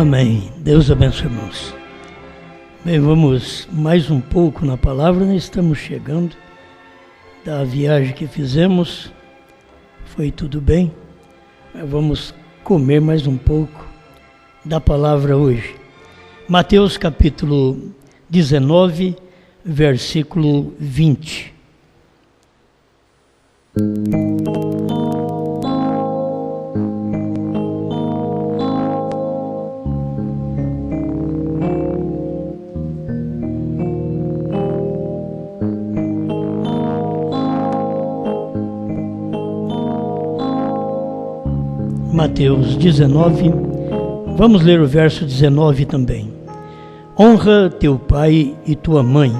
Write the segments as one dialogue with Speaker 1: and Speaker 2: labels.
Speaker 1: Amém. Deus abençoe, irmãos. Bem, vamos mais um pouco na palavra. Nós estamos chegando da viagem que fizemos. Foi tudo bem. Mas vamos comer mais um pouco da palavra hoje. Mateus capítulo 19, versículo 20. Mateus 19, vamos ler o verso 19 também. Honra teu pai e tua mãe,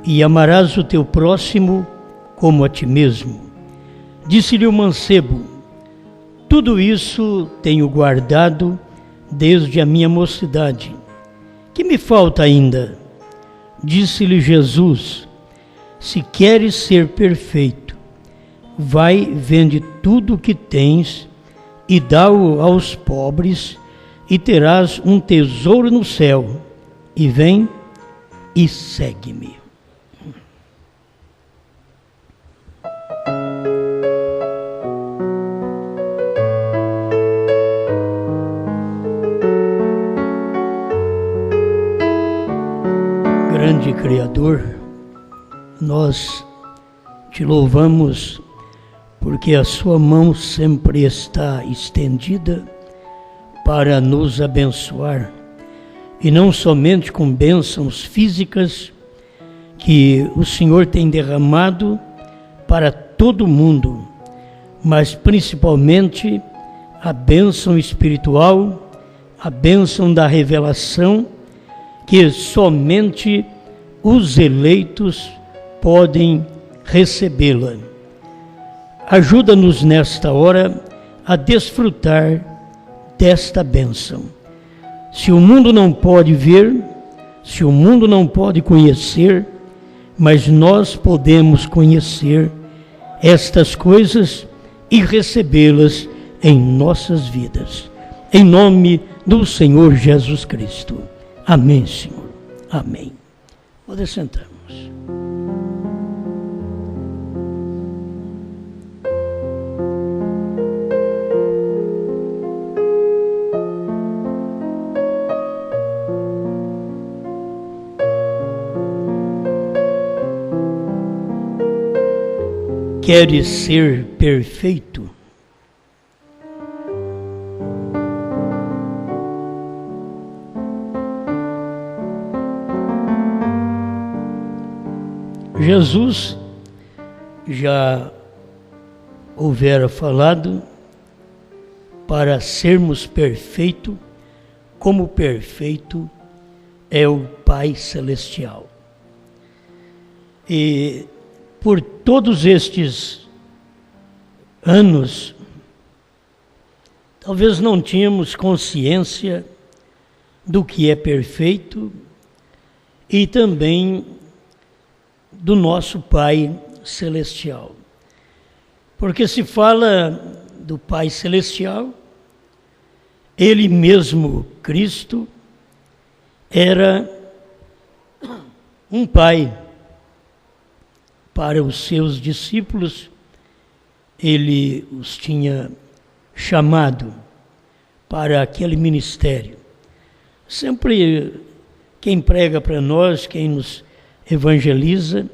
Speaker 1: e amarás o teu próximo como a ti mesmo. Disse-lhe o mancebo: tudo isso tenho guardado desde a minha mocidade. Que me falta ainda? Disse-lhe Jesus: se queres ser perfeito, vai, vende tudo o que tens e dá-o aos pobres, e terás um tesouro no céu, e vem e segue-me. Grande Criador, nós te louvamos porque a sua mão sempre está estendida para nos abençoar, e não somente com bênçãos físicas que o Senhor tem derramado para todo mundo, mas principalmente a bênção espiritual, a bênção da revelação, que somente os eleitos podem recebê-la. Ajuda-nos nesta hora a desfrutar desta bênção. Se o mundo não pode ver, se o mundo não pode conhecer, mas nós podemos conhecer estas coisas e recebê-las em nossas vidas. Em nome do Senhor Jesus Cristo. Amém, Senhor. Amém. Pode sentarmos. Queres ser perfeito? Jesus já houvera falado para sermos perfeitos, como perfeito é o Pai Celestial. E por todos estes anos, talvez não tínhamos consciência do que é perfeito e também do nosso Pai Celestial. Porque se fala do Pai Celestial, Ele mesmo, Cristo, era um Pai. Para os seus discípulos, Ele os tinha chamado para aquele ministério. Sempre quem prega para nós, quem nos evangeliza,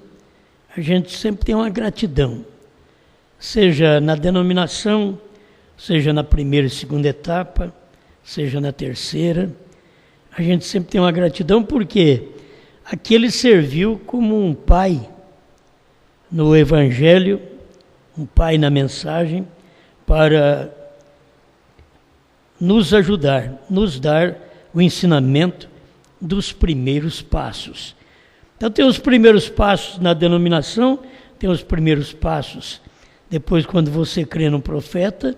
Speaker 1: a gente sempre tem uma gratidão, seja na denominação, seja na primeira e segunda etapa, seja na terceira, a gente sempre tem uma gratidão porque aquele serviu como um pai no Evangelho, um pai na mensagem, para nos ajudar, nos dar o ensinamento dos primeiros passos. Então tem os primeiros passos na denominação, tem os primeiros passos depois quando você crê no profeta,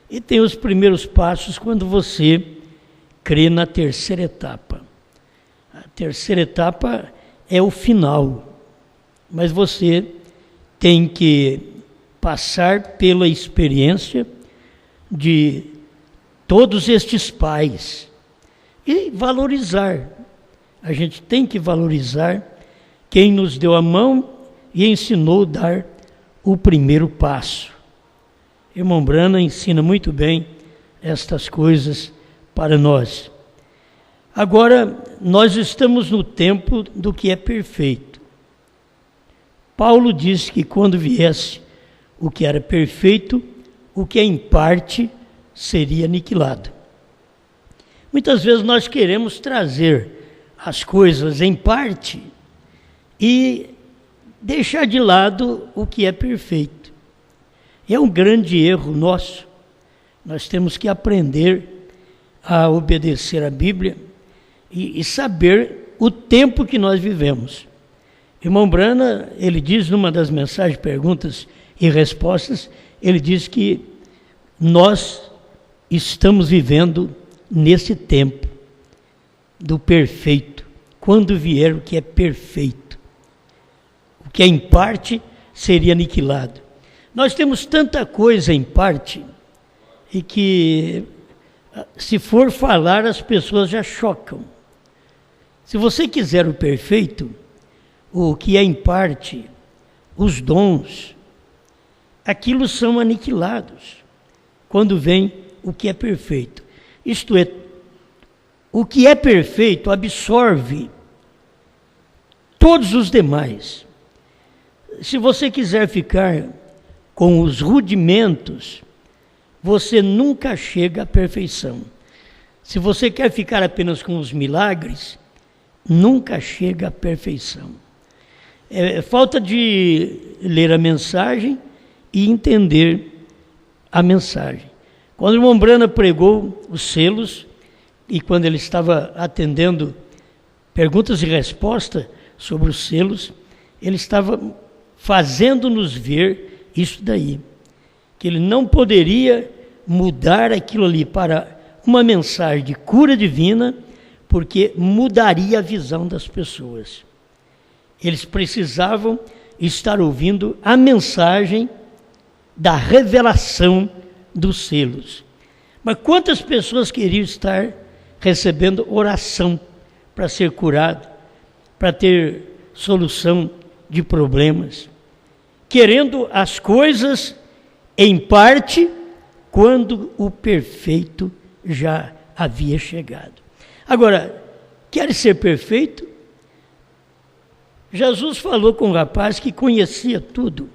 Speaker 1: e tem os primeiros passos quando você crê na terceira etapa. A terceira etapa é o final, mas você tem que passar pela experiência de todos estes pais e valorizar. A gente tem que valorizar quem nos deu a mão e ensinou a dar o primeiro passo. Irmão Brana ensina muito bem estas coisas para nós. Agora, nós estamos no tempo do que é perfeito. Paulo disse que quando viesse o que era perfeito, o que é em parte seria aniquilado. Muitas vezes nós queremos trazer as coisas em parte e deixar de lado o que é perfeito. É um grande erro nosso. Nós temos que aprender a obedecer a Bíblia e saber o tempo que nós vivemos. Irmão Brana, ele diz numa das mensagens, perguntas e respostas, ele diz que nós estamos vivendo nesse tempo do perfeito, quando vier o que é perfeito. O que é em parte seria aniquilado. Nós temos tanta coisa em parte e que, se for falar, as pessoas já chocam. Se você quiser o perfeito, o que é em parte, os dons, aquilo são aniquilados quando vem o que é perfeito. Isto é, o que é perfeito absorve todos os demais. Se você quiser ficar com os rudimentos, você nunca chega à perfeição. Se você quer ficar apenas com os milagres, nunca chega à perfeição. É falta de ler a mensagem e entender a mensagem. Quando o irmão Brana pregou os selos, e quando ele estava atendendo perguntas e respostas sobre os selos, ele estava fazendo-nos ver isso daí, que ele não poderia mudar aquilo ali para uma mensagem de cura divina, porque mudaria a visão das pessoas. Eles precisavam estar ouvindo a mensagem da revelação dos selos. Mas quantas pessoas queriam estar recebendo oração para ser curado, para ter solução de problemas, querendo as coisas em parte, quando o perfeito já havia chegado. Agora, quer ser perfeito? Jesus falou com um rapaz que conhecia tudo.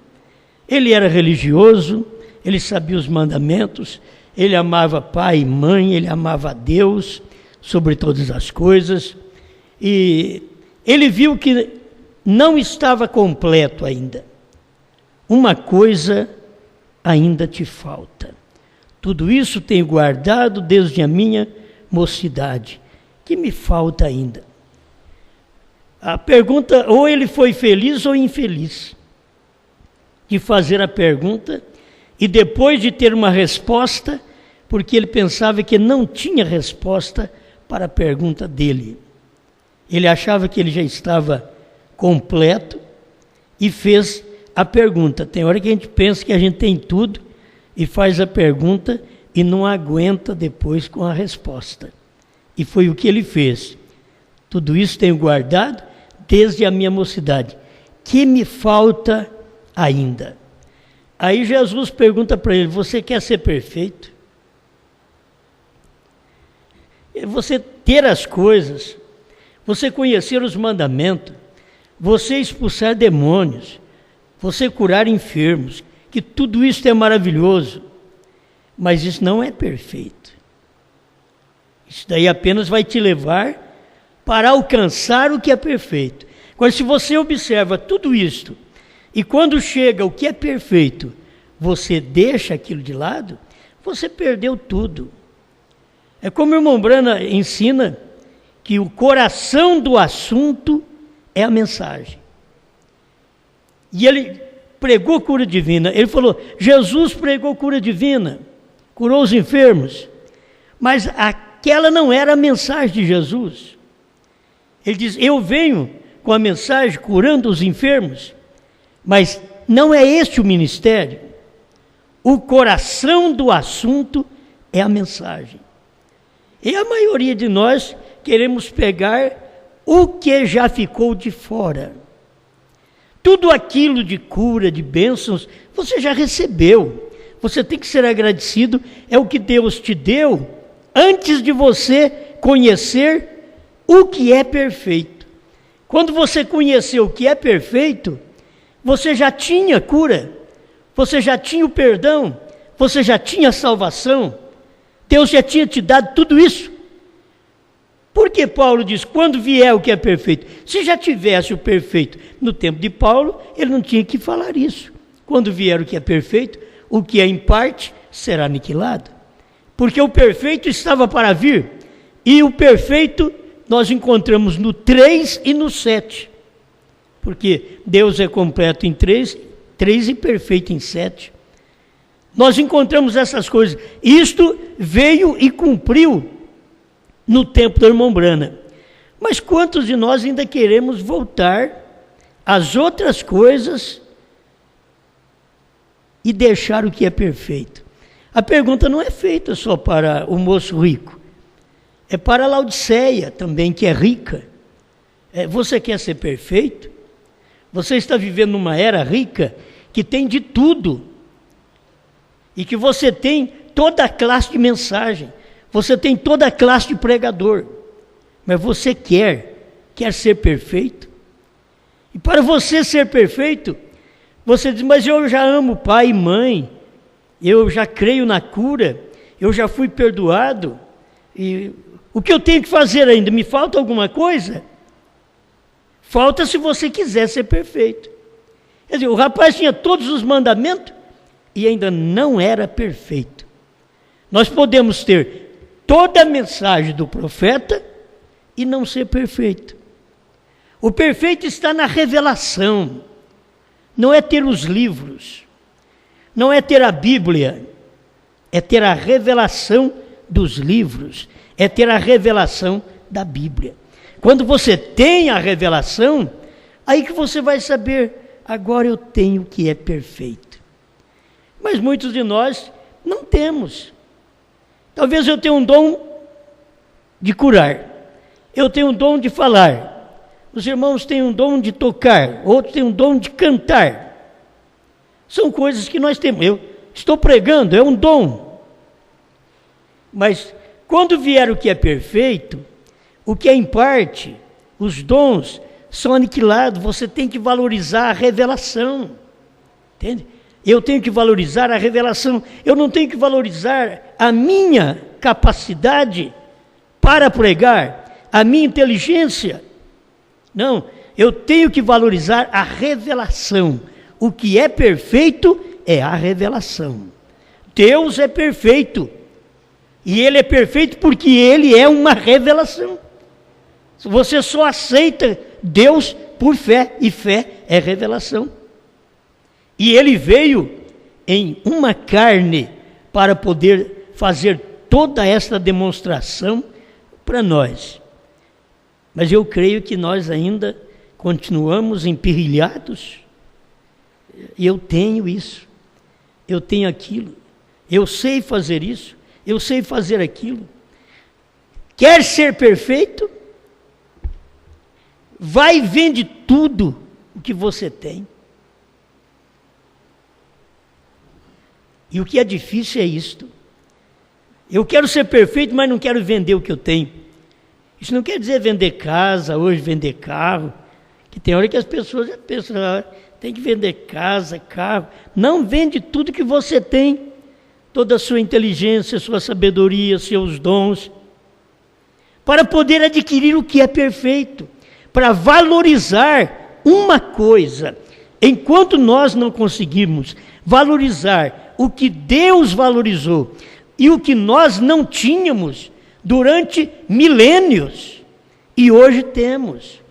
Speaker 1: Ele era religioso, ele sabia os mandamentos, ele amava pai e mãe, ele amava a Deus sobre todas as coisas, e ele viu que não estava completo ainda. Uma coisa ainda te falta. Tudo isso tenho guardado desde a minha mocidade. Que me falta ainda? A pergunta, ou ele foi feliz ou infeliz de fazer a pergunta e depois de ter uma resposta, porque ele pensava que não tinha resposta para a pergunta dele. Ele achava que ele já estava completo e fez a pergunta. Tem hora que a gente pensa que a gente tem tudo e faz a pergunta e não aguenta depois com a resposta. E foi o que ele fez. Tudo isso tenho guardado desde a minha mocidade. Que me falta ainda? Aí Jesus pergunta para ele, você quer ser perfeito? Você ter as coisas, você conhecer os mandamentos, você expulsar demônios, você curar enfermos, que tudo isso é maravilhoso, mas isso não é perfeito. Isso daí apenas vai te levar para alcançar o que é perfeito. Agora, se você observa tudo isto, e quando chega o que é perfeito, você deixa aquilo de lado, você perdeu tudo. É como o irmão Brana ensina que o coração do assunto é a mensagem. E ele pregou cura divina. Ele falou, Jesus pregou cura divina, curou os enfermos. Mas aquela não era a mensagem de Jesus. Ele diz, eu venho com a mensagem curando os enfermos, mas não é este o ministério. O coração do assunto é a mensagem. E a maioria de nós queremos pegar o que já ficou de fora. Tudo aquilo de cura, de bênçãos, você já recebeu. Você tem que ser agradecido, é o que Deus te deu, antes de você conhecer o que é perfeito. Quando você conheceu o que é perfeito, você já tinha cura, você já tinha o perdão, você já tinha a salvação, Deus já tinha te dado tudo isso. Por que Paulo diz, quando vier o que é perfeito? Se já tivesse o perfeito no tempo de Paulo, ele não tinha que falar isso. Quando vier o que é perfeito, o que é em parte será aniquilado. Porque o perfeito estava para vir, e o perfeito nós encontramos no 3 e no 7. Porque Deus é completo em 3 e perfeito em 7. Nós encontramos essas coisas. Isto veio e cumpriu no tempo do irmão Branham. Mas quantos de nós ainda queremos voltar às outras coisas e deixar o que é perfeito? A pergunta não é feita só para o moço rico, é para a Laodiceia também, que é rica. Você quer ser perfeito? Você está vivendo numa era rica que tem de tudo, e que você tem toda a classe de mensagem, você tem toda a classe de pregador, mas você quer ser perfeito? E para você ser perfeito, você diz, mas eu já amo pai e mãe, eu já creio na cura, eu já fui perdoado, e o que eu tenho que fazer ainda? Me falta alguma coisa? Falta se você quiser ser perfeito. Quer dizer, o rapaz tinha todos os mandamentos e ainda não era perfeito. Nós podemos ter toda a mensagem do profeta e não ser perfeito. O perfeito está na revelação, não é ter os livros, não é ter a Bíblia, é ter a revelação dos livros, é ter a revelação da Bíblia. Quando você tem a revelação, aí que você vai saber, agora eu tenho o que é perfeito. Mas muitos de nós não temos. Talvez eu tenha um dom de curar, eu tenho um dom de falar, os irmãos têm um dom de tocar, outros têm um dom de cantar. São coisas que nós temos. Eu estou pregando, é um dom. Mas quando vier o que é perfeito, o que é em parte, os dons são aniquilados. Você tem que valorizar a revelação, entende? Eu tenho que valorizar a revelação. Eu não tenho que valorizar a minha capacidade para pregar, a minha inteligência. Não, eu tenho que valorizar a revelação. O que é perfeito é a revelação. Deus é perfeito. E Ele é perfeito porque Ele é uma revelação. Você só aceita Deus por fé, e fé é revelação. E Ele veio em uma carne para poder fazer toda esta demonstração para nós. Mas eu creio que nós ainda continuamos empirrilhados. E eu tenho isso, eu tenho aquilo, eu sei fazer isso, eu sei fazer aquilo. Quer ser perfeito? Vai e vende tudo o que você tem. E o que é difícil é isto. Eu quero ser perfeito, mas não quero vender o que eu tenho. Isso não quer dizer vender casa, hoje vender carro, que tem hora que as pessoas já pensam, tem que vender casa, carro. Não, vende tudo que você tem, toda a sua inteligência, sua sabedoria, seus dons, para poder adquirir o que é perfeito, para valorizar uma coisa. Enquanto nós não conseguimos valorizar o que Deus valorizou e o que nós não tínhamos durante milênios, e hoje temos,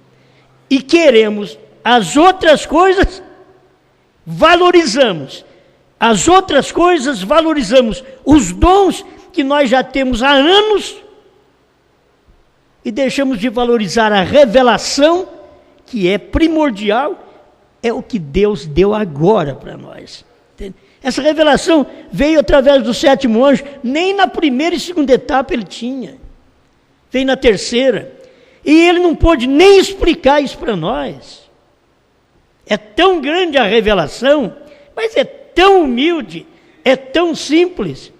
Speaker 1: e queremos as outras coisas, valorizamos as outras coisas, valorizamos os dons que nós já temos há anos, e deixamos de valorizar a revelação, que é primordial, é o que Deus deu agora para nós. Entende? Essa revelação veio através do sétimo anjo, nem na primeira e segunda etapa ele tinha. veio na terceira, e ele não pôde nem explicar isso para nós. É tão grande a revelação, mas é tão humilde, é tão simples,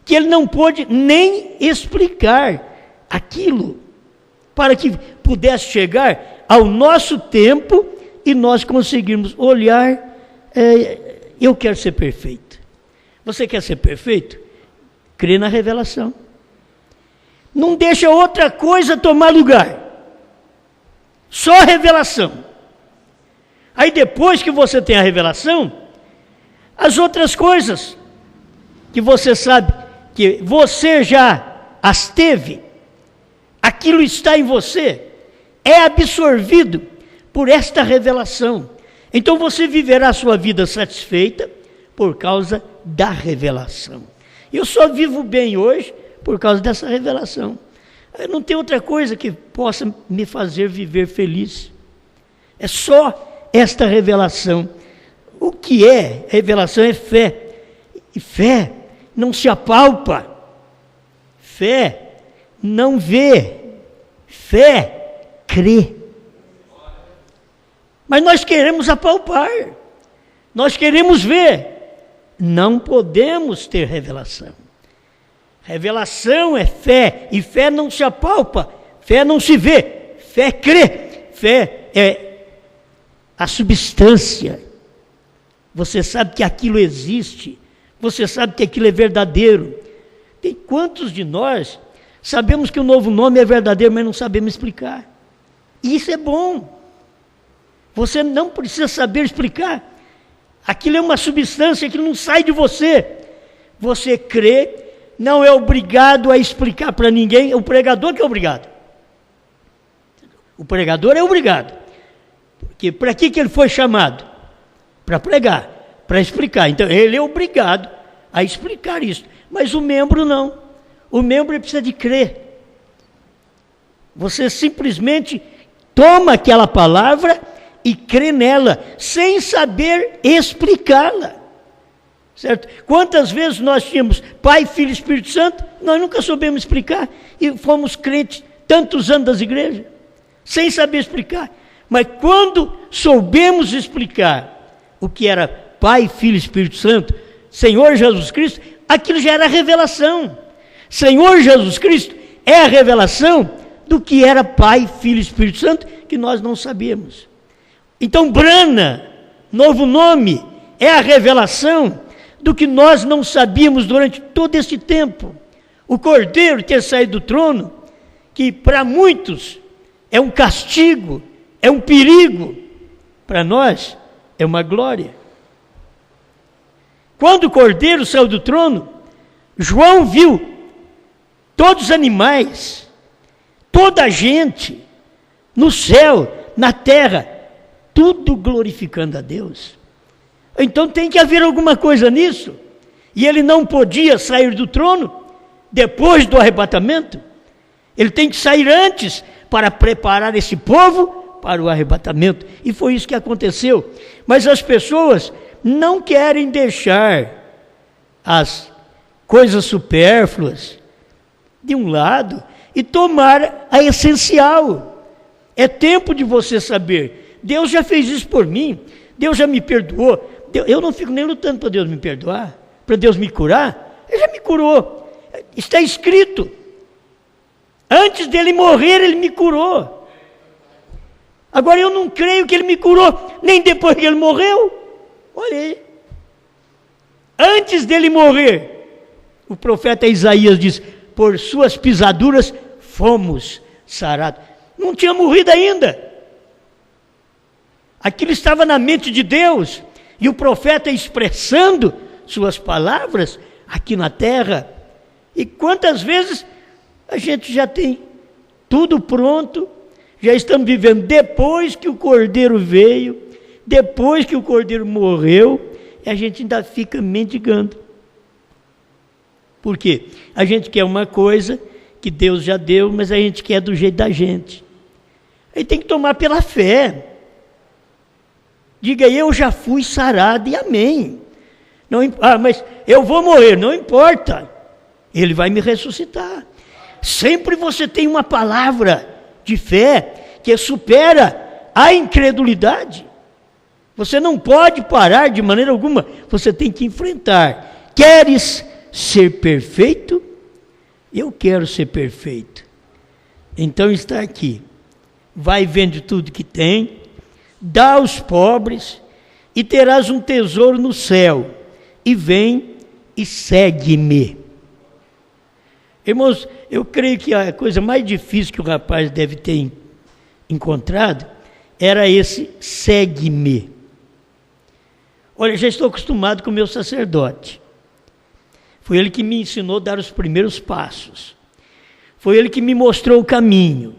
Speaker 1: que ele não pôde nem explicar aquilo, para que pudesse chegar ao nosso tempo e nós conseguirmos olhar, eu quero ser perfeito. Você quer ser perfeito? Crê na revelação. Não deixa outra coisa tomar lugar. Só a revelação. Aí depois que você tem a revelação, as outras coisas que você sabe que você já as teve, aquilo está em você, é absorvido por esta revelação. Então você viverá a sua vida satisfeita por causa da revelação. Eu só vivo bem hoje por causa dessa revelação. Não tem outra coisa que possa me fazer viver feliz. É só esta revelação. O que é? Revelação é fé. E fé não se apalpa. Fé não vê. Fé crê. Mas nós queremos apalpar. Nós queremos ver. Não podemos ter revelação. Revelação é fé, e fé não se apalpa, fé não se vê, fé crê, fé é a substância. Você sabe que aquilo existe, você sabe que aquilo é verdadeiro. Tem quantos de nós sabemos que o novo nome é verdadeiro, mas não sabemos explicar? E isso é bom. Você não precisa saber explicar. Aquilo é uma substância que não sai de você. Você crê, não é obrigado a explicar para ninguém, é o pregador que é obrigado. O pregador é obrigado. Porque para que ele foi chamado? Para pregar, para explicar. Então ele é obrigado a explicar isso. Mas o membro não. O membro precisa de crer. Você simplesmente toma aquela palavra e crê nela, sem saber explicá-la. Certo? Quantas vezes nós tínhamos Pai, Filho e Espírito Santo, nós nunca soubemos explicar, e fomos crentes tantos anos das igrejas, sem saber explicar. Mas quando soubemos explicar o que era Pai, Filho e Espírito Santo, Senhor Jesus Cristo, aquilo já era revelação. Senhor Jesus Cristo é a revelação do que era Pai, Filho e Espírito Santo, que nós não sabíamos. Então, Brana, novo nome, é a revelação do que nós não sabíamos durante todo esse tempo. O Cordeiro ter saído do trono, que para muitos é um castigo, é um perigo, para nós é uma glória. Quando o Cordeiro saiu do trono, João viu todos os animais, toda a gente, no céu, na terra, tudo glorificando a Deus. Então tem que haver alguma coisa nisso. E ele não podia sair do trono depois do arrebatamento. Ele tem que sair antes para preparar esse povo para o arrebatamento. E foi isso que aconteceu. Mas as pessoas não querem deixar as coisas supérfluas de um lado e tomar a essencial. É tempo de você saber. Deus já fez isso por mim, Deus já me perdoou, eu não fico nem lutando para Deus me perdoar, para Deus me curar, Ele já me curou, está escrito, antes dele morrer Ele me curou, agora eu não creio que Ele me curou, nem depois que Ele morreu, olha aí, antes dele morrer, o profeta Isaías diz, por suas pisaduras fomos sarados, não tinha morrido ainda, aquilo estava na mente de Deus, e o profeta expressando suas palavras aqui na terra. E quantas vezes a gente já tem tudo pronto, já estamos vivendo depois que o Cordeiro veio, depois que o Cordeiro morreu, e a gente ainda fica mendigando. Por quê? A gente quer uma coisa que Deus já deu, mas a gente quer do jeito da gente. Aí tem que tomar pela fé. Diga, eu já fui sarado e amém. Não, mas eu vou morrer, não importa. Ele vai me ressuscitar. sempre você tem uma palavra de fé que supera a incredulidade. Você não pode parar de maneira alguma, você tem que enfrentar. Queres ser perfeito? Eu quero ser perfeito. Então está aqui. Vai vende tudo que tem, dá aos pobres e terás um tesouro no céu. E vem e segue-me. Irmãos, eu creio que a coisa mais difícil que o rapaz deve ter encontrado era esse segue-me. Olha, já estou acostumado com o meu sacerdote. Foi ele que me ensinou a dar os primeiros passos. Foi ele que me mostrou o caminho.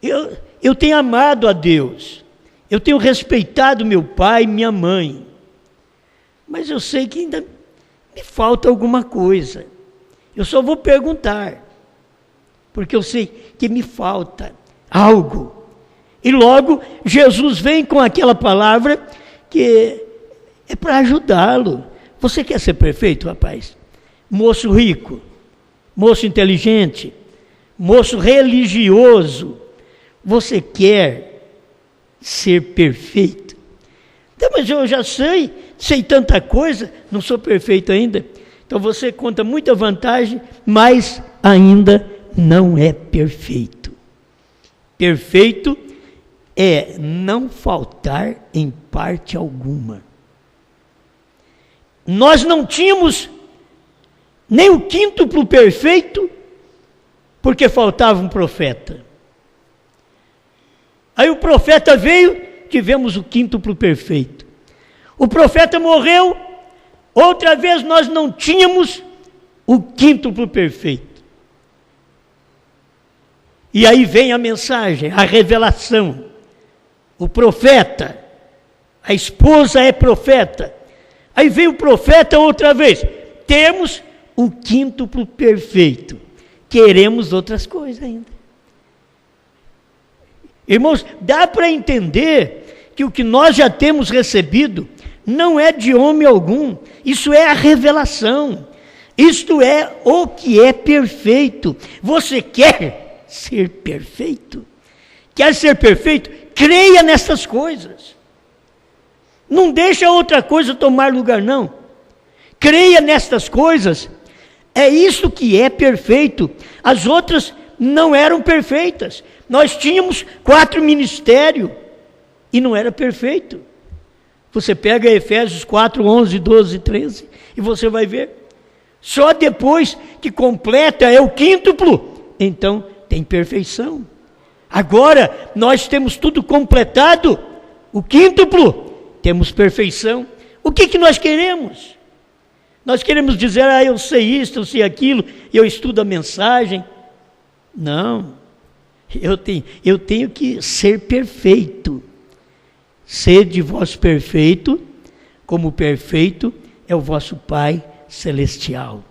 Speaker 1: Eu tenho amado a Deus. Eu tenho respeitado meu pai e minha mãe. Mas eu sei que ainda me falta alguma coisa. Eu só vou perguntar. Porque eu sei que me falta algo. E logo Jesus vem com aquela palavra que é para ajudá-lo. Você quer ser perfeito, rapaz? Moço rico, moço inteligente, moço religioso, você quer ser perfeito? Então, mas eu já sei tanta coisa, não sou perfeito ainda. Então você conta muita vantagem, mas ainda não é perfeito. Perfeito é não faltar em parte alguma. Nós não tínhamos nem o quíntuplo perfeito, porque faltava um profeta. Aí o profeta veio, tivemos o quíntuplo perfeito. O profeta morreu, outra vez nós não tínhamos o quíntuplo perfeito. E aí vem a mensagem, a revelação. O profeta, a esposa é profeta. Aí vem o profeta outra vez. Temos o quíntuplo perfeito. Queremos outras coisas ainda. Irmãos, dá para entender que o que nós já temos recebido não é de homem algum. Isso é a revelação. Isto é o que é perfeito. Você quer ser perfeito? Quer ser perfeito? Creia nessas coisas. Não deixa outra coisa tomar lugar, não. Creia nestas coisas. É isso que é perfeito. As outras não eram perfeitas. Nós tínhamos 4 ministérios e não era perfeito. Você pega Efésios 4, 11, 12, 13 e você vai ver. Só depois que completa é o quíntuplo, então tem perfeição. Agora nós temos tudo completado, o quíntuplo. Temos perfeição. O que nós queremos? Nós queremos dizer, eu sei isso, eu sei aquilo, eu estudo a mensagem. Não. Eu tenho que ser perfeito. Sede vós perfeito, como perfeito é o vosso Pai Celestial.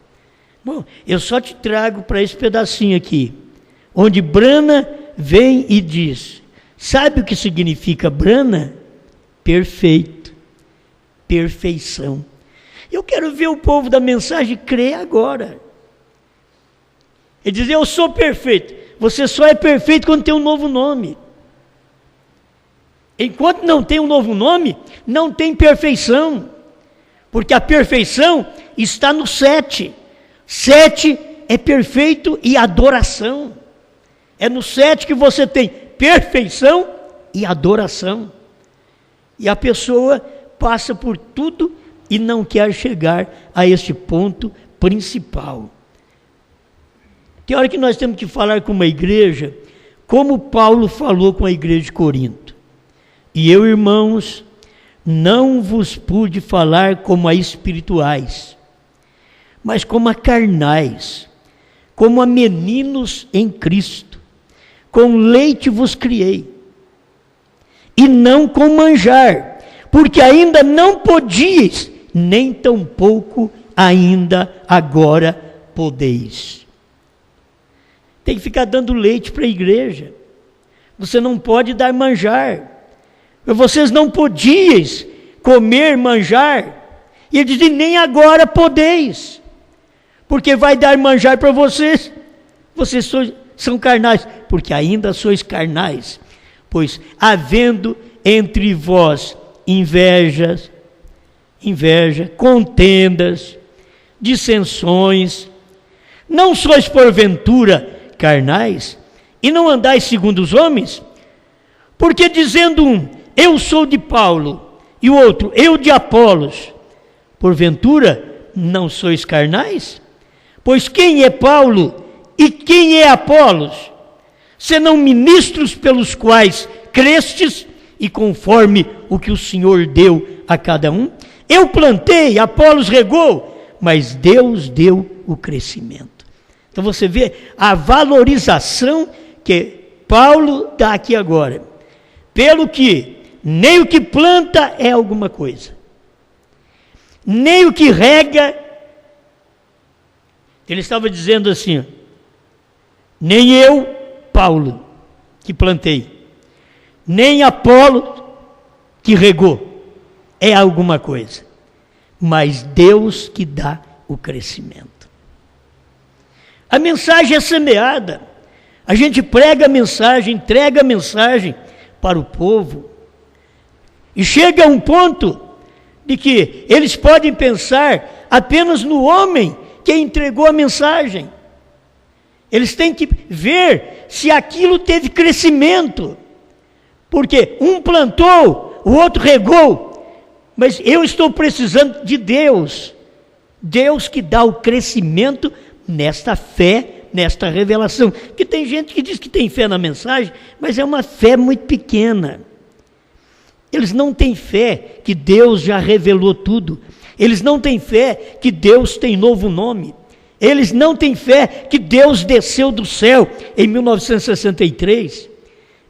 Speaker 1: Bom, eu só te trago para esse pedacinho aqui, onde Brana vem e diz, sabe o que significa Brana? Perfeito, perfeição. Eu quero ver o povo da mensagem crer agora. Ele diz, eu sou perfeito. Você só é perfeito quando tem um novo nome. Enquanto não tem um novo nome, não tem perfeição. Porque a perfeição está no 7. 7 é perfeito e adoração. É no 7 que você tem perfeição e adoração. E a pessoa passa por tudo e não quer chegar a este ponto principal. Tem hora que nós temos que falar com uma igreja, como Paulo falou com a igreja de Corinto. E eu, irmãos, não vos pude falar como a espirituais, mas como a carnais, como a meninos em Cristo. Com leite vos criei, e não com manjar, porque ainda não podíeis, nem tampouco ainda agora podeis. Tem que ficar dando leite para a igreja. Você não pode dar manjar. Vocês não podíeis comer manjar. E ele diz, nem agora podeis. porque vai dar manjar para vocês. Vocês são carnais, porque ainda sois carnais. Pois havendo entre vós inveja, contendas, dissensões, não sois porventura carnais, e não andais segundo os homens? Porque dizendo um, eu sou de Paulo, e o outro, eu de Apolos, porventura não sois carnais? Pois quem é Paulo e quem é Apolos, senão ministros pelos quais crestes, e conforme o que o Senhor deu a cada um? Eu plantei, Apolos regou, mas Deus deu o crescimento. Então você vê a valorização que Paulo dá aqui agora. Pelo que nem o que planta é alguma coisa, nem o que rega. Ele estava dizendo assim, nem eu, Paulo, que plantei, nem Apolo, que regou, é alguma coisa, mas Deus que dá o crescimento. A mensagem é semeada, a gente prega a mensagem, entrega a mensagem para o povo, e chega a um ponto de que eles podem pensar apenas no homem que entregou a mensagem. Eles têm que ver se aquilo teve crescimento, porque um plantou, o outro regou, mas eu estou precisando de Deus, Deus que dá o crescimento nesta fé, nesta revelação. Que tem gente que diz que tem fé na mensagem, mas é uma fé muito pequena. Eles não têm fé que Deus já revelou tudo. Eles não têm fé que Deus tem novo nome. Eles não têm fé que Deus desceu do céu em 1963.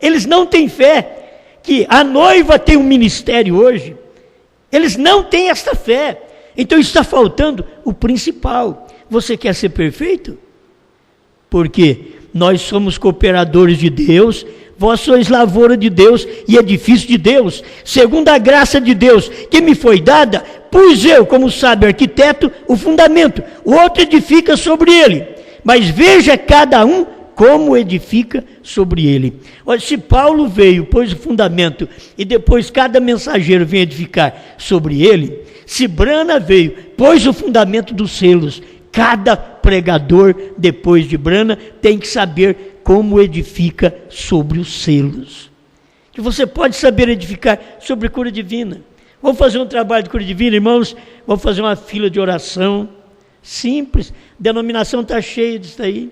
Speaker 1: Eles não têm fé que a noiva tem um ministério hoje. Eles não têm esta fé. Então está faltando o principal. Você quer ser perfeito? Porque nós somos cooperadores de Deus, vós sois lavoura de Deus e edifício de Deus, segundo a graça de Deus que me foi dada, pus eu, como sábio arquiteto, o fundamento, o outro edifica sobre ele, mas veja cada um como edifica sobre ele. Olha, se Paulo veio, pôs o fundamento, e depois cada mensageiro vem edificar sobre ele, se Brana veio, pôs o fundamento dos selos, cada pregador, depois de Brana, tem que saber como edifica sobre os selos. Que você pode saber edificar sobre cura divina. Vamos fazer um trabalho de cura divina, irmãos? Vamos fazer uma fila de oração simples. A denominação está cheia disso aí.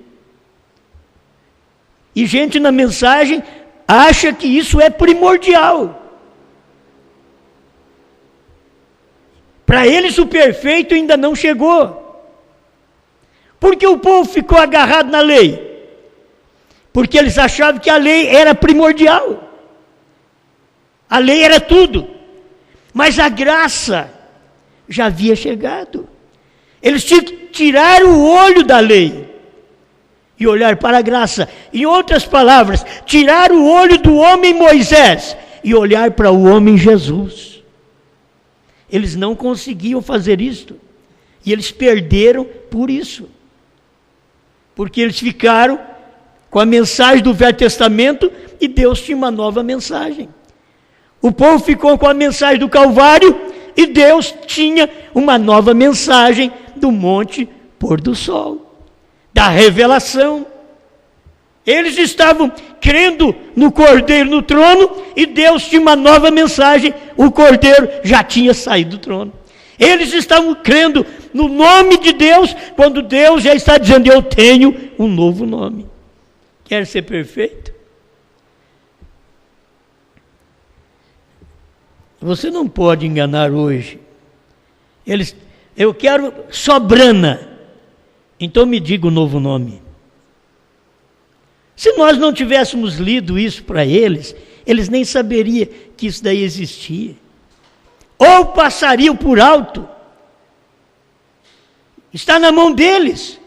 Speaker 1: E gente na mensagem acha que isso é primordial. Para eles o perfeito ainda não chegou. Porque o povo ficou agarrado na lei? Porque eles achavam que a lei era primordial. A lei era tudo. Mas a graça já havia chegado. Eles tinham que tirar o olho da lei e olhar para a graça. Em outras palavras, tirar o olho do homem Moisés e olhar para o homem Jesus. Eles não conseguiam fazer isto. E eles perderam por isso. Porque eles ficaram com a mensagem do Velho Testamento e Deus tinha uma nova mensagem. O povo ficou com a mensagem do Calvário e Deus tinha uma nova mensagem do Monte Pôr do Sol, da revelação. Eles estavam crendo no Cordeiro no trono e Deus tinha uma nova mensagem, o Cordeiro já tinha saído do trono. Eles estavam crendo no nome de Deus, quando Deus já está dizendo, eu tenho um novo nome. Quer ser perfeito? Você não pode enganar hoje. Eu quero só Brana, então me diga o novo nome. Se nós não tivéssemos lido isso para eles, eles nem saberiam que isso daí existia. Ou passariam por alto. Está na mão deles.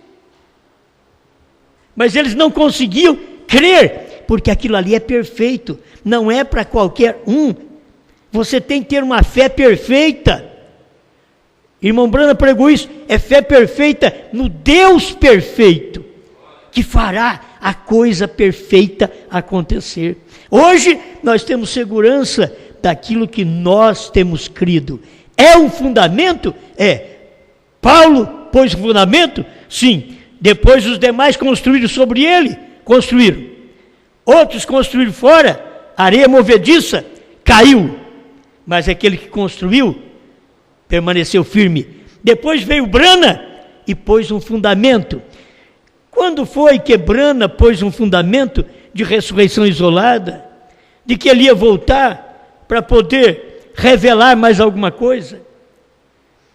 Speaker 1: Mas eles não conseguiam crer, porque aquilo ali é perfeito, não é para qualquer um. Você tem que ter uma fé perfeita. Irmão Brana pregou isso, é fé perfeita no Deus perfeito, que fará a coisa perfeita acontecer. Hoje nós temos segurança daquilo que nós temos crido. É um fundamento? É. Paulo pôs o fundamento? Sim. Depois os demais construíram sobre ele? Construíram. Outros construíram fora, areia movediça, caiu. Mas aquele que construiu, permaneceu firme. Depois veio Brana e pôs um fundamento. Quando foi que Brana pôs um fundamento de ressurreição isolada? De que ele ia voltar para poder revelar mais alguma coisa?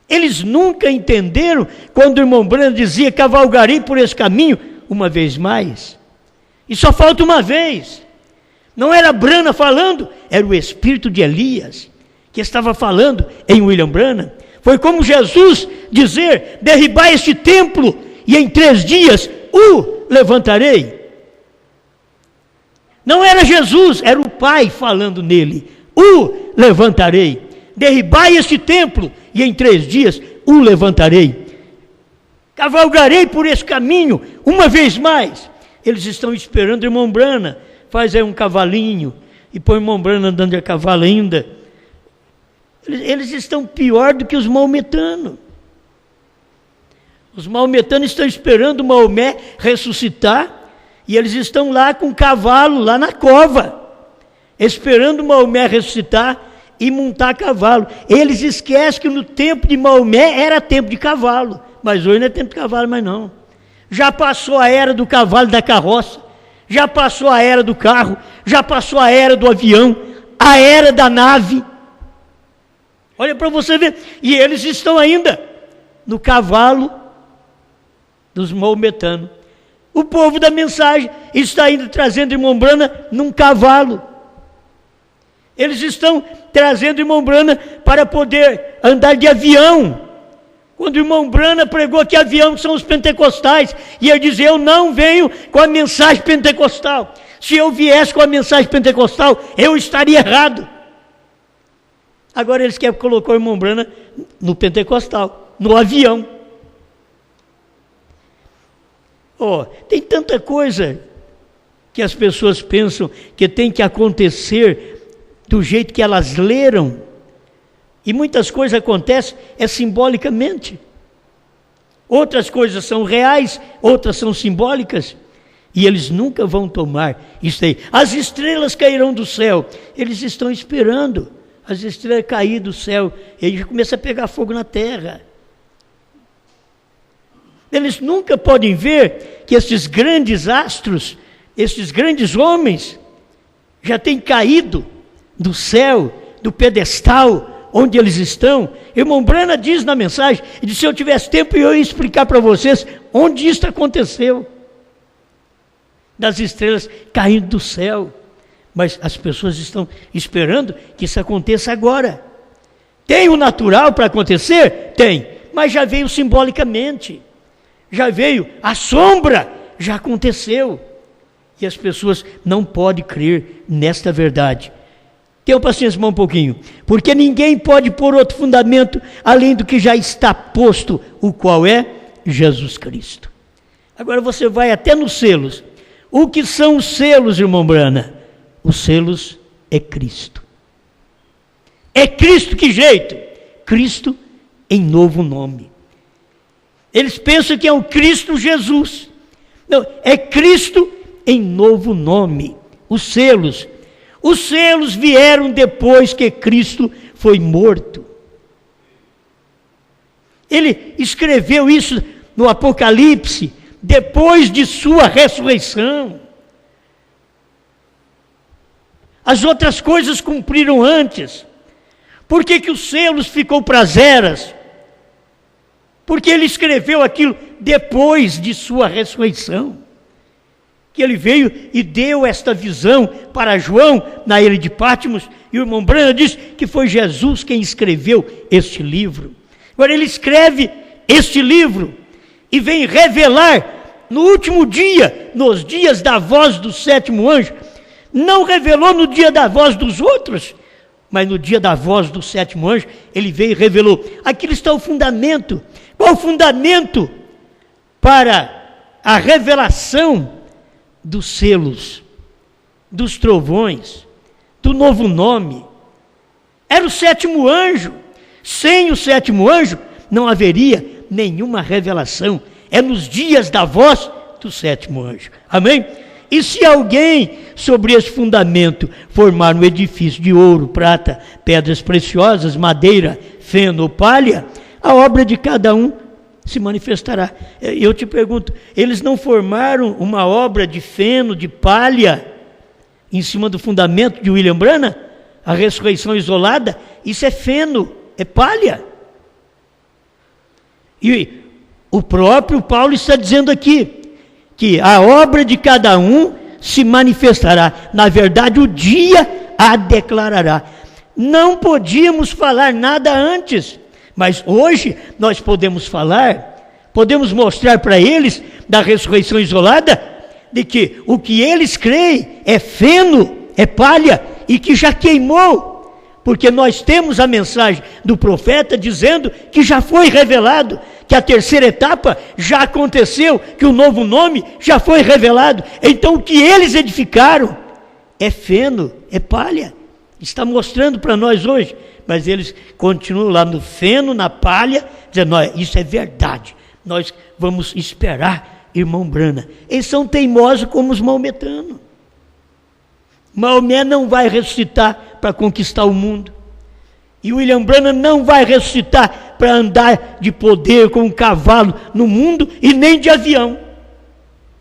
Speaker 1: Eles nunca entenderam quando o irmão Brana dizia: cavalgarei por esse caminho uma vez mais. E só falta uma vez. Não era Brana falando, era o espírito de Elias que estava falando em William Branham. Foi como Jesus dizer: derribai este templo e em 3 dias o levantarei. Não era Jesus, era o Pai falando nele: o levantarei. Derribai este templo e em 3 dias o levantarei. Cavalgarei por esse caminho uma vez mais. Eles estão esperando o irmão Branham. Faz aí um cavalinho e põe o irmão Branham andando de cavalo ainda. Eles estão pior do que os maometanos. Os maometanos estão esperando Maomé ressuscitar e eles estão lá com o cavalo, lá na cova, esperando Maomé ressuscitar e montar cavalo. Eles esquecem que no tempo de Maomé era tempo de cavalo, mas hoje não é tempo de cavalo mais não. Já passou a era do cavalo e da carroça, já passou a era do carro, já passou a era do avião, a era da nave. Olha para você ver, e eles estão ainda no cavalo dos maometanos. O povo da mensagem está ainda trazendo irmão Branham num cavalo. Eles estão trazendo irmão Branham para poder andar de avião. Quando o irmão Branham pregou que avião são os pentecostais, e ele dizia: eu não venho com a mensagem pentecostal. Se eu viesse com a mensagem pentecostal, eu estaria errado. Agora eles querem colocar o irmão Branham no pentecostal, no avião. Tem tanta coisa que as pessoas pensam que tem que acontecer do jeito que elas leram, e muitas coisas acontecem simbolicamente. Outras coisas são reais, outras são simbólicas, e eles nunca vão tomar isso aí. As estrelas cairão do céu, eles estão esperando as estrelas cair do céu, e aí começa a pegar fogo na terra. Eles nunca podem ver que esses grandes astros, esses grandes homens, já têm caído do céu, do pedestal onde eles estão. Irmão Branham diz na mensagem, e disse: se eu tivesse tempo eu ia explicar para vocês onde isso aconteceu, das estrelas caindo do céu. Mas as pessoas estão esperando que isso aconteça agora. Tem o natural para acontecer? Tem, mas já veio simbolicamente, já veio, a sombra já aconteceu, e as pessoas não podem crer nesta verdade. Tenham paciência um pouquinho, porque ninguém pode pôr outro fundamento além do que já está posto, o qual é Jesus Cristo. Agora você vai até nos selos. O que são os selos, irmão Branham? Os selos é Cristo. É Cristo que jeito? Cristo em novo nome. Eles pensam que é o Cristo Jesus. Não, é Cristo em novo nome. Os selos vieram depois que Cristo foi morto. Ele escreveu isso no Apocalipse, depois de sua ressurreição. As outras coisas cumpriram antes. Por que os selos ficou pras eras? Porque ele escreveu aquilo depois de sua ressurreição. Que ele veio e deu esta visão para João na ilha de Patmos, e o irmão Branham diz que foi Jesus quem escreveu este livro. Agora ele escreve este livro e vem revelar no último dia, nos dias da voz do 7º anjo. Não revelou no dia da voz dos outros, mas no dia da voz do sétimo anjo, ele veio e revelou. Aquilo está o fundamento. Qual o fundamento para a revelação dos selos, dos trovões, do novo nome? Era o sétimo anjo. Sem o sétimo anjo, não haveria nenhuma revelação. É nos dias da voz do sétimo anjo. Amém? E se alguém, sobre esse fundamento, formar um edifício de ouro, prata, pedras preciosas, madeira, feno ou palha, a obra de cada um se manifestará. Eu te pergunto, eles não formaram uma obra de feno, de palha, em cima do fundamento de William Branham? A ressurreição isolada, isso é feno, é palha. E o próprio Paulo está dizendo aqui, que a obra de cada um se manifestará. Na verdade, o dia a declarará. Não podíamos falar nada antes, mas hoje nós podemos falar, podemos mostrar para eles, da ressurreição isolada, de que o que eles creem é feno, é palha, e que já queimou, porque nós temos a mensagem do profeta dizendo que já foi revelado, que a terceira etapa já aconteceu, que o novo nome já foi revelado. Então o que eles edificaram é feno, é palha. Está mostrando para nós hoje, mas eles continuam lá no feno, na palha, dizendo, isso é verdade, nós vamos esperar, irmão Branham. Eles são teimosos como os maometanos. Maomé não vai ressuscitar para conquistar o mundo. E William Branham não vai ressuscitar para andar de poder com um cavalo no mundo e nem de avião.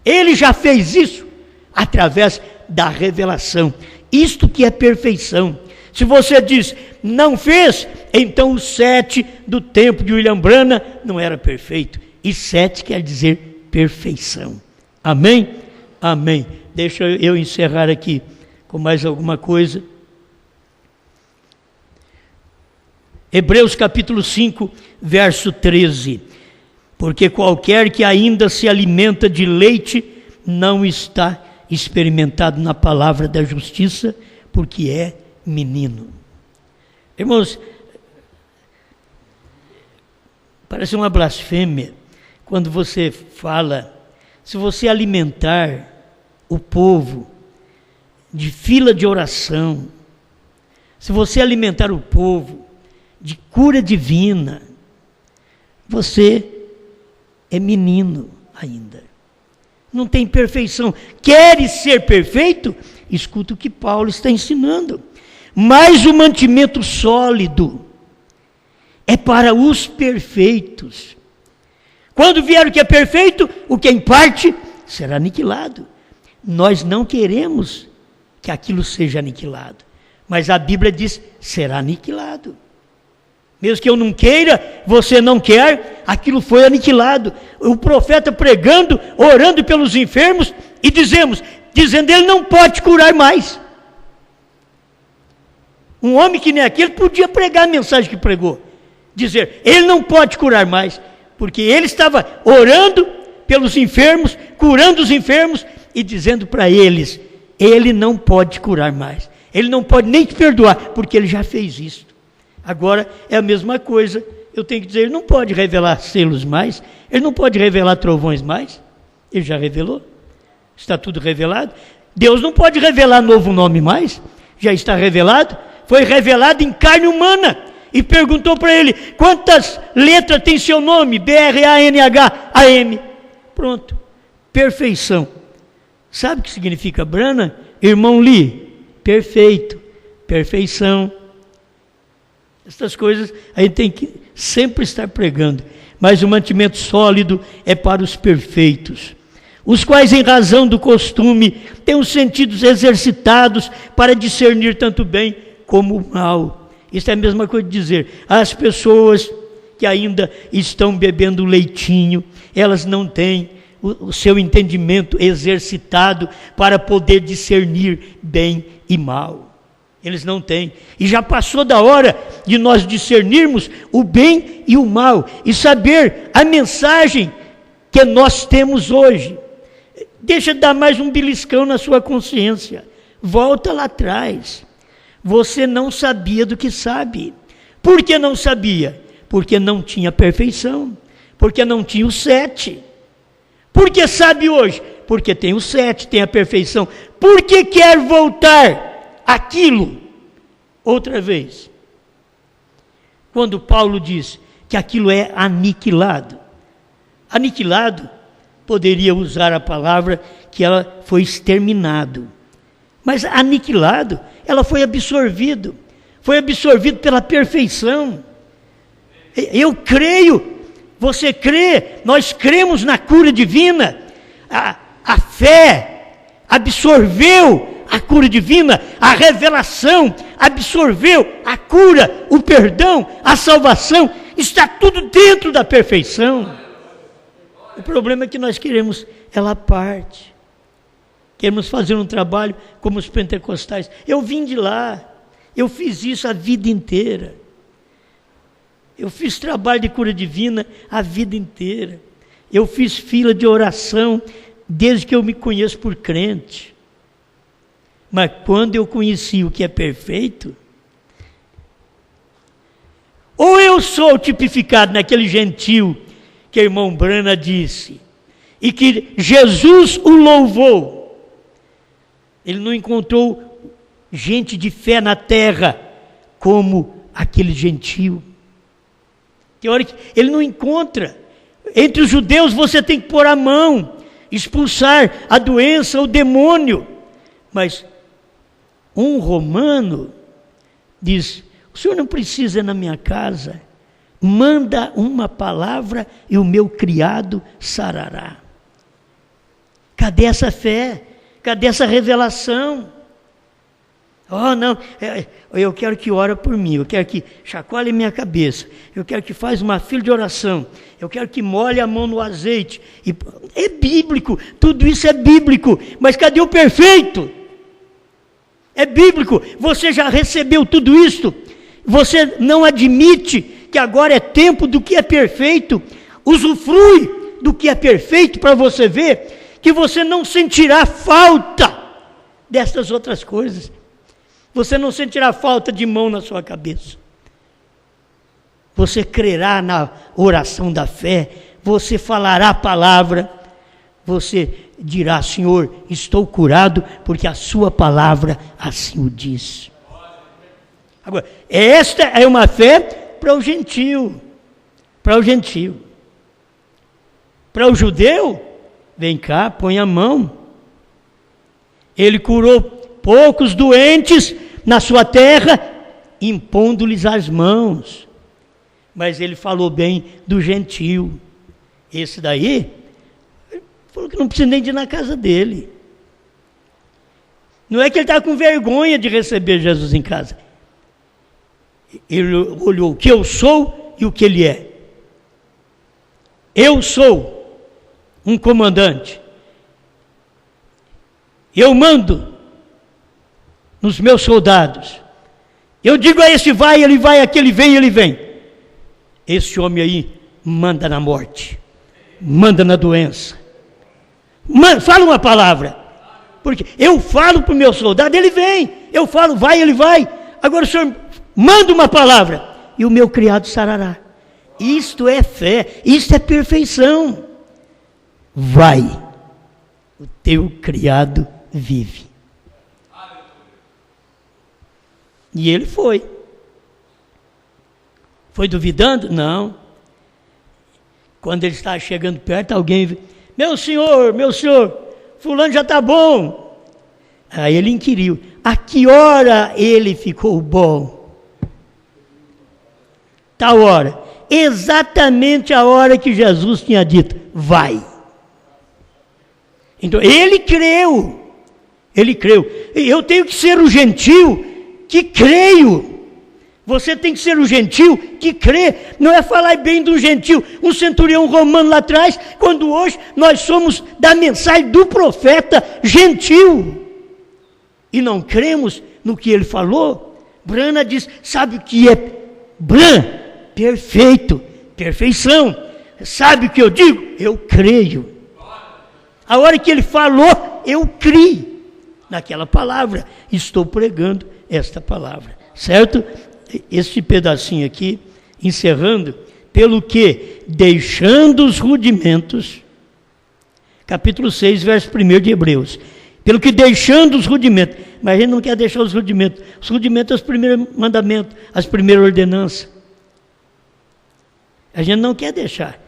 Speaker 1: Ele já fez isso através da revelação. Isto que é perfeição. Se você diz, não fez, então o 7 do tempo de William Branham não era perfeito. E 7 quer dizer perfeição. Amém? Amém. Deixa eu encerrar aqui com mais alguma coisa. Hebreus capítulo 5, verso 13. Porque qualquer que ainda se alimenta de leite não está experimentado na palavra da justiça, porque é menino. Irmãos, parece uma blasfêmia quando você fala, se você alimentar o povo de fila de oração, se você alimentar o povo de cura divina, você é menino ainda. Não tem perfeição. Queres ser perfeito? Escuta o que Paulo está ensinando. Mas o mantimento sólido é para os perfeitos. Quando vier o que é perfeito, o que é em parte será aniquilado. Nós não queremos que aquilo seja aniquilado, mas a Bíblia diz, será aniquilado. Mesmo que eu não queira, você não quer, aquilo foi aniquilado. O profeta pregando, orando pelos enfermos e dizendo, ele não pode curar mais. Um homem que nem aquele podia pregar a mensagem que pregou, dizer, ele não pode curar mais, porque ele estava orando pelos enfermos, curando os enfermos e dizendo para eles, ele não pode curar mais, ele não pode nem te perdoar, porque ele já fez isso. Agora é a mesma coisa, eu tenho que dizer, ele não pode revelar selos mais, ele não pode revelar trovões mais, ele já revelou, está tudo revelado. Deus não pode revelar novo nome mais, já está revelado, foi revelado em carne humana, e perguntou para ele, quantas letras tem seu nome? B-R-A-N-H-A-M. Pronto, perfeição. Sabe o que significa Branham? Irmão Lee, perfeito, perfeição. Essas coisas a gente tem que sempre estar pregando. Mas o mantimento sólido é para os perfeitos, os quais, em razão do costume, têm os sentidos exercitados para discernir tanto o bem como o mal. Isso é a mesma coisa de dizer, as pessoas que ainda estão bebendo leitinho, elas não têm o seu entendimento exercitado para poder discernir bem e mal. Eles não têm. E já passou da hora de nós discernirmos o bem e o mal e saber a mensagem que nós temos hoje. Deixa de dar mais um beliscão na sua consciência. Volta lá atrás. Você não sabia do que sabe. Por que não sabia? Porque não tinha perfeição. Porque não tinha o 7. Por que sabe hoje? Porque tem o 7, tem a perfeição. Por que quer voltar aquilo outra vez? Quando Paulo diz que aquilo é aniquilado. Aniquilado, poderia usar a palavra que ela foi exterminado. Mas aniquilado, ela foi absorvido pela perfeição. Eu creio, você crê, nós cremos na cura divina. A fé absorveu a cura divina, a revelação absorveu a cura, o perdão, a salvação, está tudo dentro da perfeição. O problema é que nós queremos ela à parte. Queremos fazer um trabalho como os pentecostais. Eu vim de lá, eu fiz isso a vida inteira. Eu fiz trabalho de cura divina a vida inteira. Eu fiz fila de oração desde que eu me conheço por crente. Mas quando eu conheci o que é perfeito, ou eu sou tipificado naquele gentio que o irmão Brana disse, e que Jesus o louvou. Ele não encontrou gente de fé na terra como aquele gentio. Tem hora que ele não encontra. Entre os judeus você tem que pôr a mão, expulsar a doença, o demônio. Mas um romano diz: o senhor não precisa ir na minha casa, manda uma palavra e o meu criado sarará. Cadê essa fé? Cadê essa revelação? Oh, não, eu quero que ore por mim, eu quero que chacoalhe minha cabeça, eu quero que faça uma fila de oração, eu quero que molhe a mão no azeite. É bíblico, tudo isso é bíblico, mas cadê o perfeito? É bíblico, você já recebeu tudo isso? Você não admite que agora é tempo do que é perfeito? Usufrui do que é perfeito para você ver que você não sentirá falta destas outras coisas. Você não sentirá falta de mão na sua cabeça. Você crerá na oração da fé, você falará a palavra, você dirá: Senhor, estou curado, porque a sua palavra assim o diz. Agora, esta é uma fé para o gentio, para o gentio. Para o judeu, vem cá, põe a mão. Ele curou poucos doentes na sua terra, impondo-lhes as mãos. Mas ele falou bem do gentio. Esse daí, ele falou que não precisa nem de ir na casa dele. Não é que ele está com vergonha de receber Jesus em casa. Ele olhou o que eu sou e o que ele é. Eu sou um comandante. Eu mando nos meus soldados. Eu digo a esse vai, ele vai, aquele vem, ele vem. Esse homem aí manda na morte, manda na doença. Fala uma palavra. Porque eu falo para o meu soldado, ele vem. Eu falo, vai, ele vai. Agora o senhor manda uma palavra e o meu criado sarará. Isto é fé, isto é perfeição. Vai, o teu criado vive. E ele foi. Foi duvidando? Não. Quando ele estava chegando perto, alguém: meu senhor, fulano já está bom. Aí ele inquiriu: a que hora ele ficou bom? Tal hora. Exatamente a hora que Jesus tinha dito: vai. Então ele creu. Ele creu. Eu tenho que ser o gentio que creio. Você tem que ser o gentio que crê. Não é falar bem do gentio, um centurião romano lá atrás, quando hoje nós somos da mensagem do profeta gentil. E não cremos no que ele falou. Brana diz: sabe o que é Bran? Perfeito, perfeição. Sabe o que eu digo? Eu creio. A hora que ele falou, eu criei. naquela palavra. Estou pregando esta palavra, certo? Este pedacinho aqui, encerrando, pelo que, deixando os rudimentos, capítulo 6, verso 1 de Hebreus, pelo que deixando os rudimentos, mas a gente não quer deixar os rudimentos são os primeiros mandamentos, as primeiras ordenanças, a gente não quer deixar.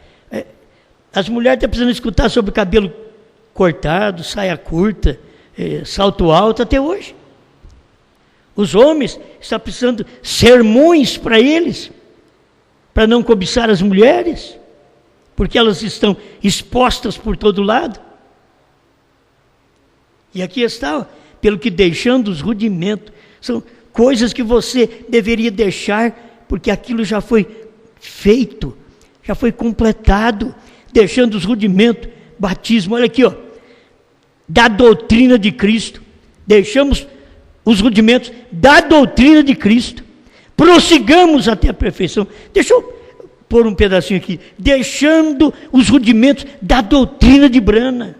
Speaker 1: As mulheres estão precisando escutar sobre cabelo cortado, saia curta, salto alto até hoje. Os homens estão precisando sermões para eles, para não cobiçar as mulheres, porque elas estão expostas por todo lado. E aqui está, pelo que deixando os rudimentos, são coisas que você deveria deixar, porque aquilo já foi feito, já foi completado, deixando os rudimentos, batismo, olha aqui, ó, da doutrina de Cristo, deixamos os rudimentos da doutrina de Cristo, prossigamos até a perfeição. Deixa eu pôr um pedacinho aqui, deixando os rudimentos da doutrina de Brana,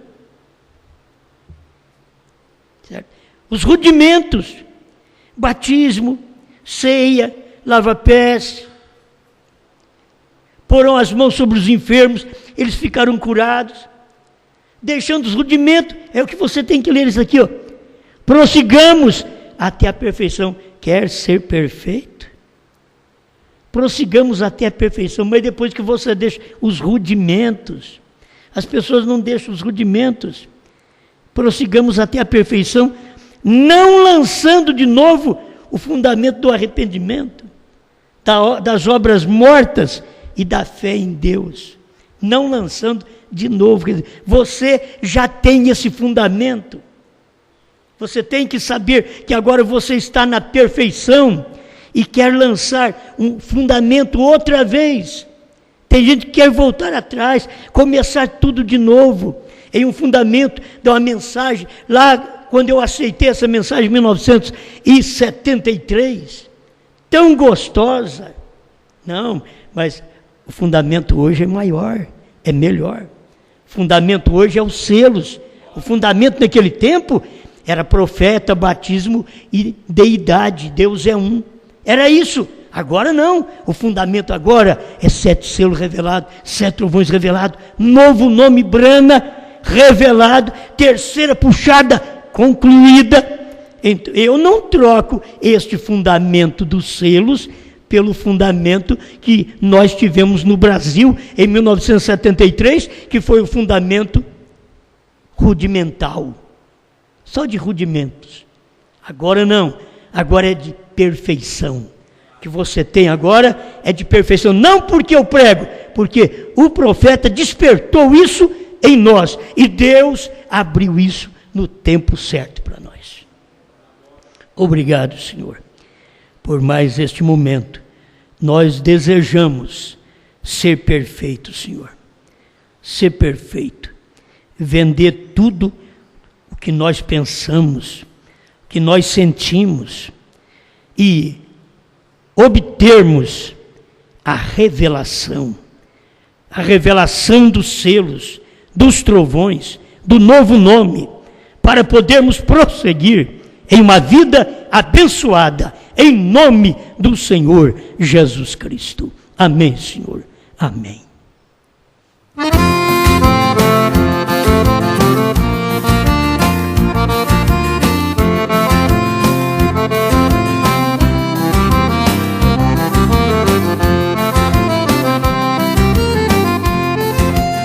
Speaker 1: certo? Os rudimentos, batismo, ceia, lava-pés, porão as mãos sobre os enfermos, eles ficaram curados, deixando os rudimentos, é o que você tem que ler isso aqui, ó. Prossigamos até a perfeição. Quer ser perfeito? Prossigamos até a perfeição, mas depois que você deixa os rudimentos, as pessoas não deixam os rudimentos, prossigamos até a perfeição, não lançando de novo o fundamento do arrependimento, das obras mortas e da fé em Deus, não lançando de novo. Quer dizer, você já tem esse fundamento, você tem que saber que agora você está na perfeição e quer lançar um fundamento outra vez. Tem gente que quer voltar atrás, começar tudo de novo, em um fundamento de uma mensagem, lá quando eu aceitei essa mensagem em 1973, tão gostosa. Não, mas o fundamento hoje é maior, é melhor. O fundamento hoje é os selos. O fundamento naquele tempo era profeta, batismo e deidade. Deus é um. Era isso. Agora não. O fundamento agora é 7 selos revelados, 7 trovões revelados, novo nome Brana revelado, terceira puxada concluída. Então, eu não troco este fundamento dos selos pelo fundamento que nós tivemos no Brasil em 1973, que foi o fundamento rudimental, só de rudimentos. Agora não, agora é de perfeição. O que você tem agora é de perfeição, não porque eu prego, porque o profeta despertou isso em nós, e Deus abriu isso no tempo certo para nós. Obrigado, Senhor, por mais este momento. Nós desejamos ser perfeitos, Senhor. Ser perfeito. Vender tudo o que nós pensamos, o que nós sentimos, e obtermos a revelação dos selos, dos trovões, do novo nome, para podermos prosseguir em uma vida abençoada, em nome do Senhor Jesus Cristo. Amém, Senhor. Amém.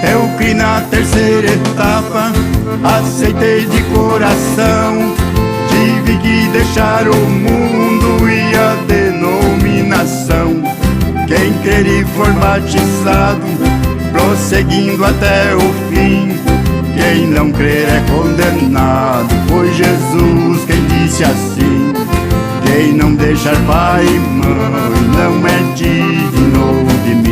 Speaker 2: Eu que na terceira etapa aceitei de coração, tive que deixar o mundo e a denominação. Quem crer e for batizado, prosseguindo até o fim. Quem não crer é condenado, foi Jesus quem disse assim: quem não deixar pai e mãe não é digno de mim.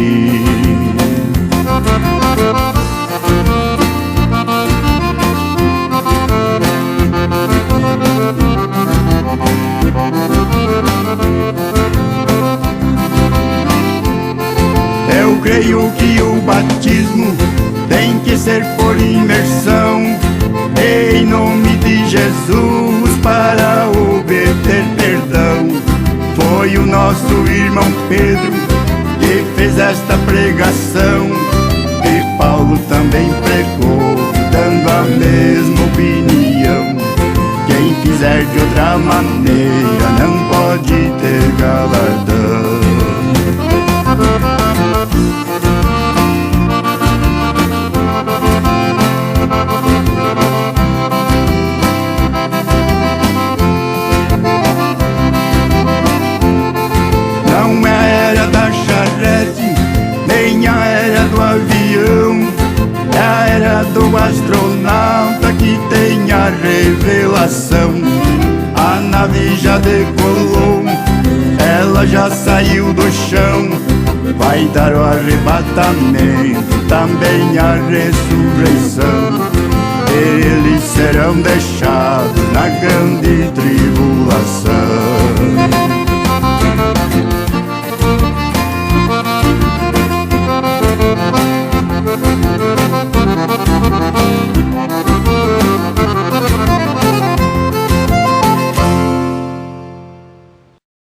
Speaker 2: Eu creio que o batismo tem que ser por imersão, em nome de Jesus para obter perdão. Foi o nosso irmão Pedro que fez esta pregação, e Paulo também pregou, dando a mesma opinião. Quem fizer de outra maneira não pode ter galardão. Não é a era da charrete, nem a era do avião, é a era do astronauta que tem a revelação. A nave já decolou, ela já saiu do chão, vai dar o arrebatamento, também a ressurreição. Eles serão deixados na grande tribulação.